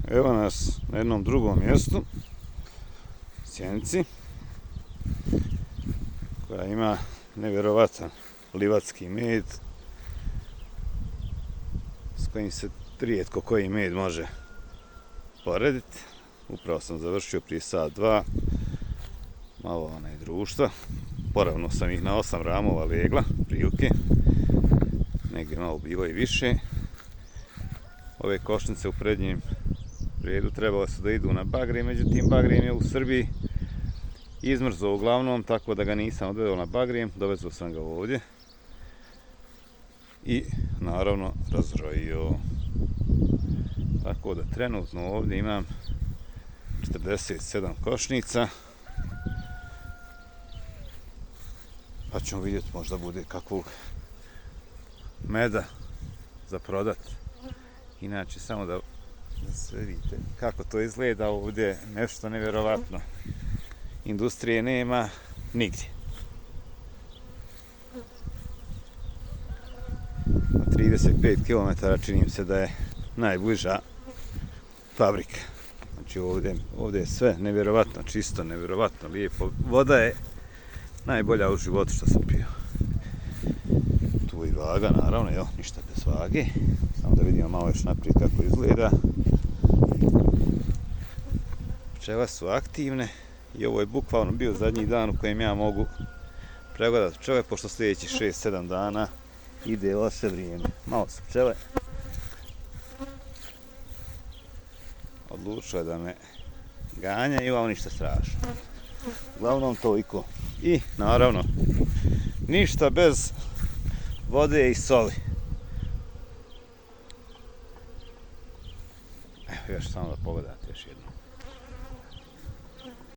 Evo nas na jednom drugom mjestu, Sjenici, koja ima nevjerovatan livatski med s kojim se rijetko koji med može porediti. Upravo sam završio prije sat, dva, malo društva. Poravno sam ih na 8 ramova legla, prilike. Negdje malo bilo i više. Ove košnice u prednjem redu trebale su da idu na Bagre, međutim Bagrijem je u Srbiji izmrzao uglavnom, tako da ga nisam odveo na Bagrijem, dovezao sam ga ovdje i naravno razrojio. Tako da trenutno ovdje imam 47 košnica, pa ćemo vidjeti, možda bude kakvog meda za prodat. Inače, samo da sve vidite kako to izgleda ovdje, nešto nevjerovatno. Industrije nema nigdje. Na 35 km čini mi se da je najbliža fabrika. Znači ovdje je sve nevjerovatno čisto, nevjerovatno lijepo. Voda je najbolja u životu što sam pio. Tu i vaga, naravno, ništa bez vage. Samo da vidimo malo još naprijed kako izgleda. Pčele su aktivne i ovo je bukvalno bio zadnji dan u kojem ja mogu pregledati pčele, pošto sljedeći 6-7 dana ide loše vrijeme. Malo su pčele odlučile da me ganjaju, a ništa strašno. Uglavnom toliko. I naravno, ništa bez vode i soli. Evo još samo da pogledate još jednom.